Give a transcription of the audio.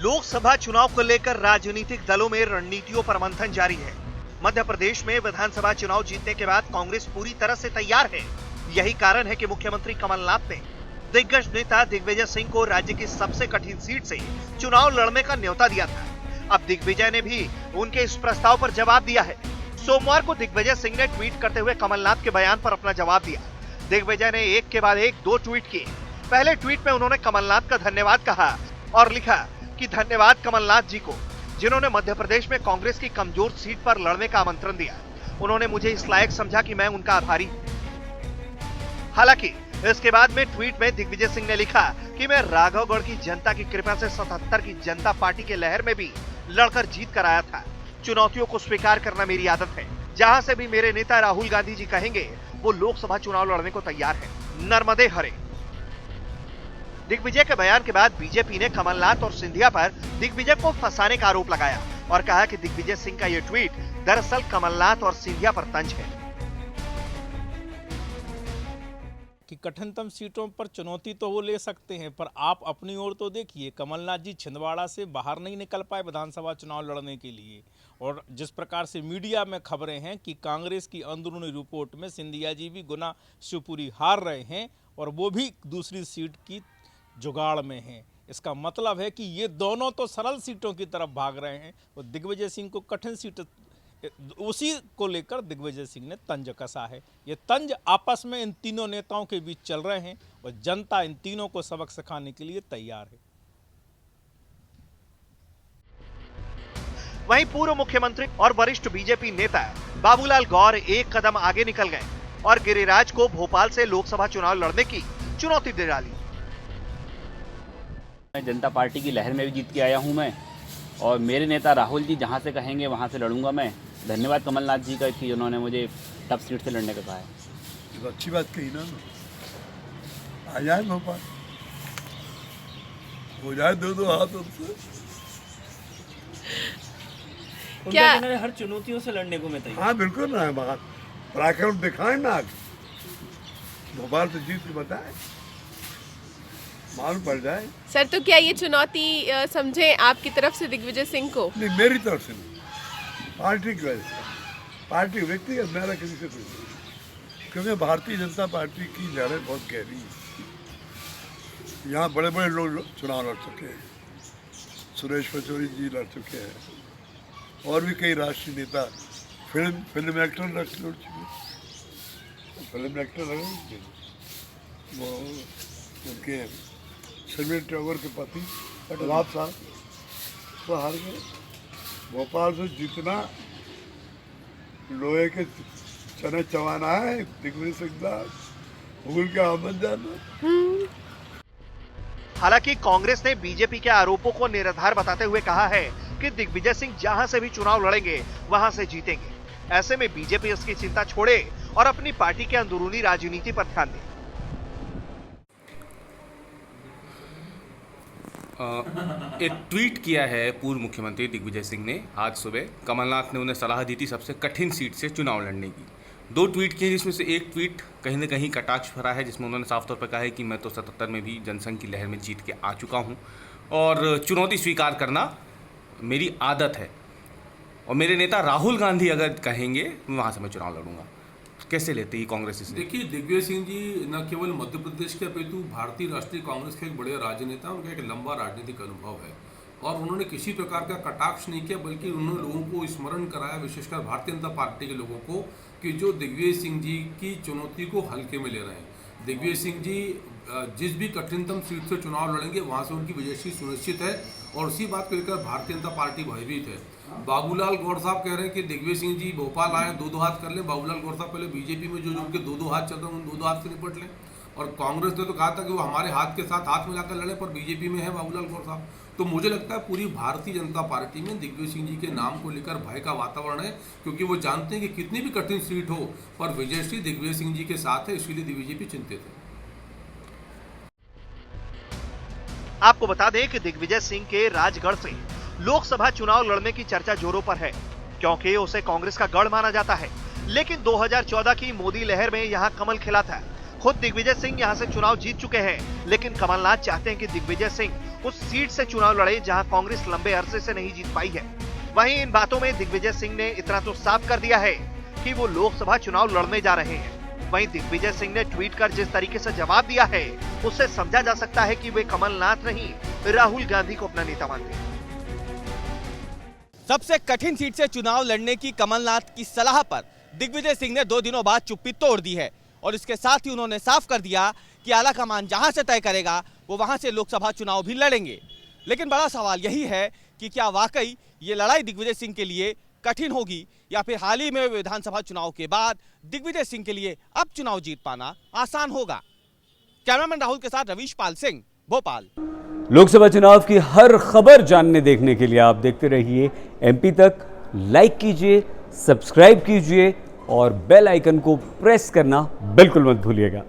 लोकसभा चुनाव को लेकर राजनीतिक दलों में रणनीतियों पर मंथन जारी है। मध्य प्रदेश में विधानसभा चुनाव जीतने के बाद कांग्रेस पूरी तरह से तैयार है। यही कारण है कि मुख्यमंत्री कमलनाथ ने दिग्गज नेता दिग्विजय सिंह को राज्य की सबसे कठिन सीट से चुनाव लड़ने का न्योता दिया था। अब दिग्विजय ने भी उनके इस प्रस्ताव पर जवाब दिया है। सोमवार को दिग्विजय सिंह ने ट्वीट करते हुए कमलनाथ के बयान पर अपना जवाब दिया। दिग्विजय ने एक के बाद एक 2 ट्वीट किए। पहले ट्वीट में उन्होंने कमलनाथ का धन्यवाद कहा और लिखा कि धन्यवाद कमलनाथ जी को, जिन्होंने मध्य प्रदेश में कांग्रेस की कमजोर सीट पर लड़ने का आमंत्रण दिया। उन्होंने मुझे इस लायक समझा कि मैं उनका आभारी हूं। हालांकि इसके बाद में ट्वीट में दिग्विजय सिंह ने लिखा कि मैं राघवगढ़ की जनता की कृपा से 77 की जनता पार्टी के लहर में भी लड़कर जीत कर आया था। चुनौतियों को स्वीकार करना मेरी आदत है। जहां से भी मेरे नेता राहुल गांधी जी कहेंगे वो लोकसभा चुनाव लड़ने को तैयार है। नर्मदे हरे। दिग्विजय के बयान के बाद बीजेपी ने कमलनाथ और सिंधिया पर दिग्विजय को फंसाने का आरोप लगाया और कहा कि दिग्विजय सिंह का यह ट्वीट दरअसल कमलनाथ और सिंधिया पर तंज है। कि कठिनतम सीटों पर चुनौती तो वो ले सकते हैं, पर आप अपनी ओर तो देखिए, कमलनाथ जी छिंदवाड़ा से बाहर नहीं निकल पाए विधानसभा चुनाव लड़ने के लिए। और जिस प्रकार से मीडिया में खबरें हैं कि कांग्रेस की अंदरूनी रिपोर्ट में सिंधिया जी भी गुना शिवपुरी हार रहे हैं और वो भी दूसरी सीट की जुगाड़ में हैं। इसका मतलब है कि ये दोनों तो सरल सीटों की तरफ भाग रहे हैं और दिग्विजय सिंह को कठिन सीट, उसी को लेकर दिग्विजय सिंह ने तंज कसा है। ये तंज आपस में इन तीनों नेताओं के बीच चल रहे हैं और जनता इन तीनों को सबक सिखाने के लिए तैयार है। वहीं पूर्व मुख्यमंत्री और वरिष्ठ बीजेपी नेता बाबूलाल गौर एक कदम आगे निकल गए और गिरिराज को भोपाल से लोकसभा चुनाव लड़ने की चुनौती दे डाली। जनता पार्टी की लहर में भी जीत के आया हूं मैं, और मेरे नेता राहुल जी जहां से कहेंगे वहां से लड़ूंगा मैं। धन्यवाद कमलनाथ जी का कि उन्होंने मुझे टफ सीट से लड़ने का कहा है। तो अच्छी बात कही ना, आ जाए भोपाल, हो जाए दो हाथ उनसे। क्या हर चुनौतियों से लड़ने को मैं तैयार। हाँ बिल्कुल ना, बात पराक्रम दिखाए ना, भोपाल से जीत के बताए, मालूम पड़ जाए। सर, तो क्या ये चुनौती समझे आपकी तरफ से दिग्विजय सिंह को? नहीं, मेरी तरफ से नहीं, पार्टी की वजह से। पार्टी व्यक्तिगत मेरा किसी से कोई नहीं, क्योंकि भारतीय जनता पार्टी की जड़ें बहुत गहरी है। यहाँ बड़े बड़े लोग चुनाव लड़ चुके हैं, सुरेश पचौरी जी लड़ चुके हैं, और भी कई राष्ट्रीय नेता, फिल्म एक्टर लड़ चुके हैं। फिल्म एक्टर लगे वो उनके शर्मिल टैगोर के पति अटलाब साहब तो हार गए। भोपाल से जितना लोहे के चने चबाना है दिग्विजय सिंह भूल के आमद जाना। हालांकि कांग्रेस ने बीजेपी के आरोपों को निराधार बताते हुए कहा है कि दिग्विजय सिंह जहां से भी चुनाव लड़ेंगे वहां से जीतेंगे। ऐसे में बीजेपी इसकी चिंता छोड़े और अपनी पार्टी के अंदरूनी राजनीति पर ध्यान दे। एक ट्वीट किया है पूर्व मुख्यमंत्री दिग्विजय सिंह ने आज सुबह। कमलनाथ ने उन्हें सलाह दी थी सबसे कठिन सीट से चुनाव लड़ने की। 2 ट्वीट किए, जिसमें से एक ट्वीट कहीं ना कहीं कटाक्ष भरा है, जिसमें उन्होंने साफ तौर पर कहा है कि मैं तो 77 में भी जनसंघ की लहर में जीत के आ चुका हूं और चुनौती स्वीकार करना मेरी आदत है, और मेरे नेता राहुल गांधी अगर कहेंगे वहाँ से मैं चुनाव लड़ूंगा। कैसे लेते ही कांग्रेस इसे? देखिए, दिग्विजय सिंह जी न केवल मध्य प्रदेश के अपितु भारतीय राष्ट्रीय कांग्रेस के एक बड़े राजनेता, उनका एक लंबा राजनीतिक अनुभव है और उन्होंने किसी प्रकार का कटाक्ष नहीं किया, बल्कि उन्होंने लोगों को स्मरण कराया, विशेषकर भारतीय जनता पार्टी के लोगों को, कि जो दिग्विजय सिंह जी की चुनौती को हल्के में ले रहे हैं। दिग्विजय सिंह जी जिस भी कठिनतम सीट से चुनाव लड़ेंगे वहाँ से उनकी विजयश्री सुनिश्चित है और उसी बात को लेकर भारतीय जनता पार्टी भयभीत है। बाबूलाल गौर साहब कह रहे हैं कि दिग्विजय सिंह जी भोपाल आए, 2-2 हाथ कर लें। बाबूलाल गौर साहब पहले बीजेपी में जो उनके 2-2 हाथ चल रहे हैं उन 2-2 हाथ से निपट लें। और कांग्रेस ने तो कहा था कि वो हमारे हाथ के साथ हाथ मिलाकर लड़े, पर बीजेपी में है बाबूलाल गौर साहब। तो मुझे लगता है पूरी भारतीय जनता पार्टी में दिग्विजय सिंह जी के नाम को लेकर भय का वातावरण है, क्योंकि वो जानते हैं कि कितनी भी कठिन सीट हो पर विजयश्री दिग्विजय सिंह जी के साथ है, इसलिए बीजेपी चिंतित है। आपको बता दें कि दिग्विजय सिंह के राजगढ़ से लोकसभा चुनाव लड़ने की चर्चा जोरों पर है, क्योंकि उसे कांग्रेस का गढ़ माना जाता है। लेकिन 2014 की मोदी लहर में यहां कमल खिला था। खुद दिग्विजय सिंह यहां से चुनाव जीत चुके हैं, लेकिन कमलनाथ चाहते हैं कि दिग्विजय सिंह उस सीट से चुनाव लड़े जहां कांग्रेस लंबे अरसे से नहीं जीत पाई है। वहीं इन बातों में दिग्विजय सिंह ने इतना तो साफ कर दिया है कि वो लोकसभा चुनाव लड़ने जा रहे हैं। वहीं दिग्विजय सिंह ने ट्वीट कर जिस तरीके से जवाब दिया है, उससे समझा जा सकता है कि वे कमलनाथ नहीं, राहुल गांधी को अपना नेता मानते हैं। सबसे कठिन सीट से चुनाव लड़ने की कमलनाथ की सलाह पर दिग्विजय सिंह ने 2 दिनों बाद चुप्पी तोड़ दी है और इसके साथ ही उन्होंने साफ कर दिया कि आलाकमान जहां से तय करेगा वो वहां से लोकसभा चुनाव भी लड़ेंगे। लेकिन बड़ा सवाल यही है कि क्या वाकई ये लड़ाई दिग्विजय सिंह के लिए कठिन होगी या फिर हाल ही में विधानसभा चुनाव के बाद दिग्विजय सिंह के लिए अब चुनाव जीत पाना आसान होगा। कैमरामैन राहुल के साथ रवीश पाल सिंह, भोपाल। लोकसभा चुनाव की हर खबर जानने देखने के लिए आप देखते रहिए MP तक। लाइक कीजिए, सब्सक्राइब कीजिए और बेल आइकन को प्रेस करना बिल्कुल मत भूलिएगा।